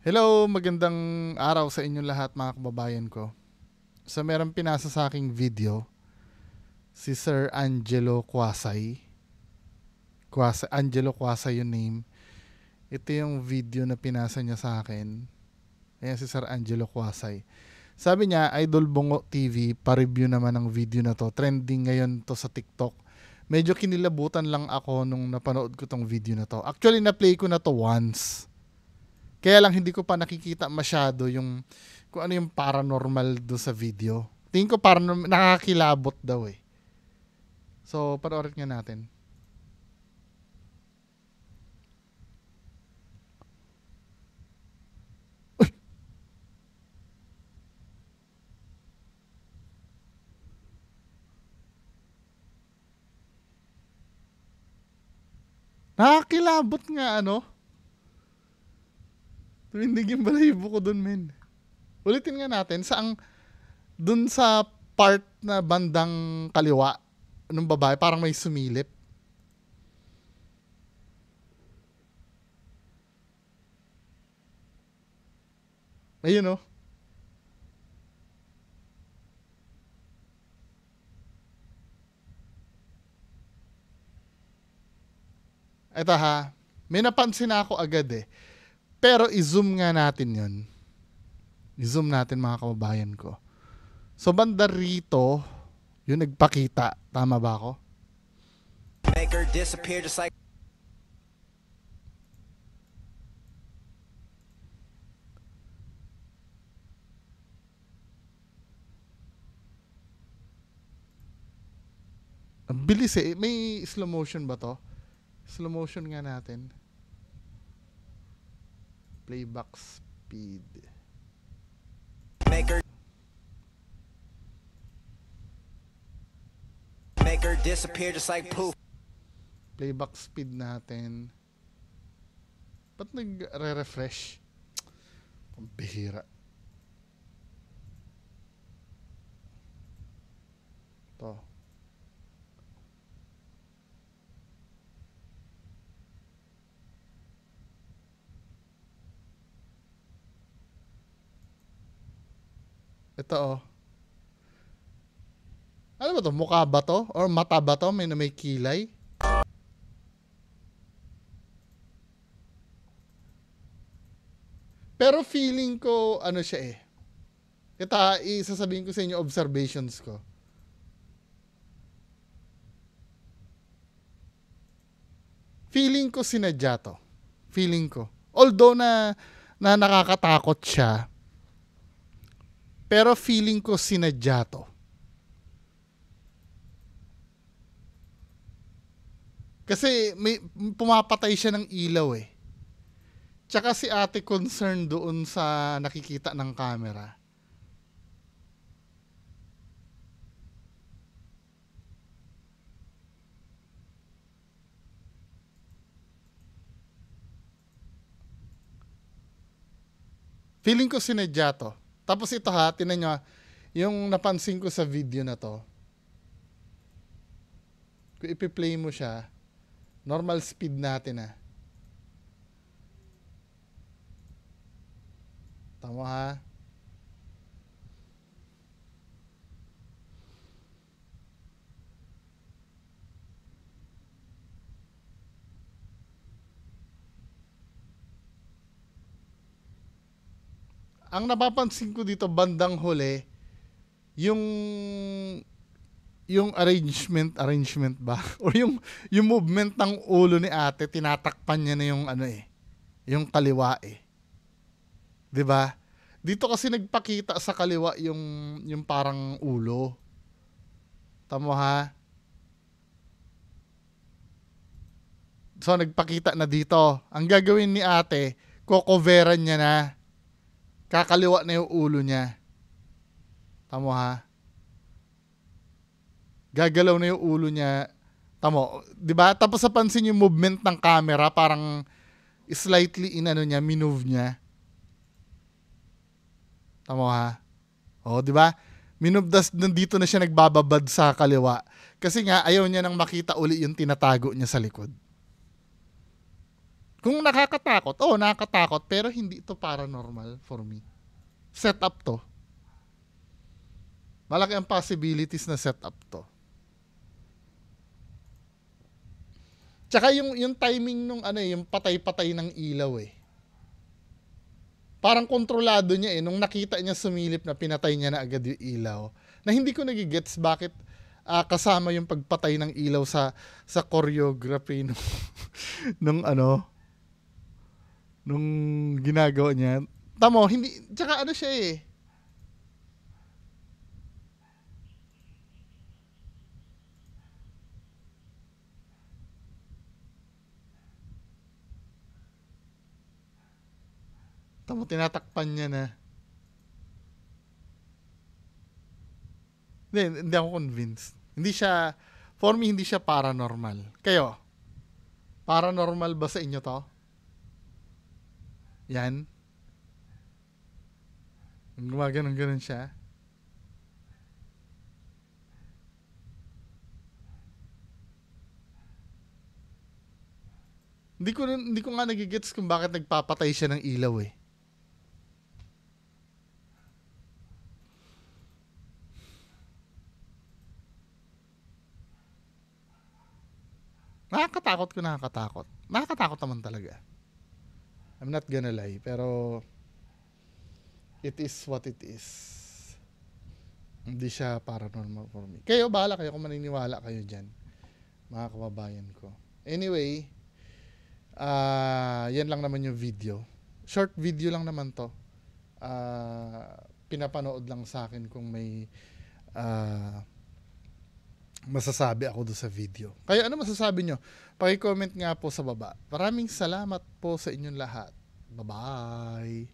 Hello, magandang araw sa inyong lahat mga kababayan ko. So merong pinasa sa aking video, si Sir Angelo Quasay. Angelo Quasay yung name. Ito yung video na pinasa niya sa akin. Ayan si Sir Angelo Quasay. Sabi niya, Idol Bongo TV, pa-review naman ang video na to. Trending ngayon to sa TikTok. Medyo kinilabutan lang ako nung napanood ko tong video na to. Actually, na-play ko na to once. Kaya lang hindi ko pa nakikita masyado yung kung ano yung paranormal do sa video. Tingin ko paranormal, nakakilabot daw eh. So, panoorin nga natin. Nakakilabot nga ano. Tumindig yung balahibo ko dun, men. Ulitin nga natin, dun sa part na bandang kaliwa ng babae, parang may sumilip. Ayun oh. Ito ha, may napansin na ako agad eh. Pero i-zoom nga natin yun. I-zoom natin mga kababayan ko. So banda rito, yung nagpakita. Tama ba ako? Make her disappear just like Ang bilis eh. May slow motion ba to? Slow motion nga natin. Playback speed. make her disappear just like poof. Playback speed natin. Ba't nagre-refresh? Pambihira. To. Ito oh. Ano ba to? Mukha ba to? Or mata ba to? May kilay? Pero feeling ko, ano siya eh. Ito isasabihin ko sa inyo observations ko. Feeling ko sinadya to. Feeling ko. Although na nakakatakot siya, pero feeling ko sinadya to. Kasi may pumapatay siya ng ilaw eh. Tsaka si ate concerned doon sa nakikita ng camera. Feeling ko sinadya to. Tapos ito ha, tinan nyo, yung napansin ko sa video na to, kung ipi-play mo siya, normal speed natin ha. Tama ha? Ang napapansin ko dito bandang huli, yung arrangement ba? Or yung movement ng ulo ni ate, tinatakpan niya na yung ano eh, yung kaliwa eh. 'Di ba? Dito kasi nagpakita sa kaliwa yung parang ulo. Tamo ha? So nagpakita na dito. Ang gagawin ni ate, kokoveran niya na. Kakaliwa na yung ulo niya. Tamo ha? Gagalaw na yung ulo niya. Tamo, 'di ba? Tapos sa pansin yung movement ng camera, parang slightly niya, minove niya. Tamo ha? Oh, 'di ba? Minove, nandito na siya nagbababad sa kaliwa. Kasi nga ayaw niya nang makita uli yung tinatago niya sa likod. Kung nakakatakot, oh, nakakatakot, pero hindi ito paranormal for me. Setup to. Malaki ang possibilities na setup to. Tsaka yung timing nung ano yung patay-patay ng ilaw eh. Parang kontrolado niya eh. Nung nakita niya sumilip na pinatay niya na agad yung ilaw. Na hindi ko nagigets bakit kasama yung pagpatay ng ilaw sa choreography nung nung ginagawa niya. Tamo, hindi, tsaka ano siya eh. Tamo, tinatakpan niya na. Hindi ako convinced. Hindi siya, for me, hindi siya paranormal. Kayo, paranormal ba sa inyo to? Yan. Gumaganon-ganon siya. Hindi ko nga nagigets kung bakit nagpapatay siya ng ilaw eh. Nakakatakot. Nakakatakot naman talaga. I'm not gonna lie, pero it is what it is. Hindi siya paranormal for me. Kayo, bahala kayo kung maniniwala kayo dyan. Mga kababayan ko. Anyway, yan lang naman yung video. Short video lang naman to. Pinapanood lang sa akin kung may masasabi ako doon sa video. Kaya ano masasabi nyo? Paki-comment nga po sa baba. Maraming salamat po sa inyong lahat. Bye-bye!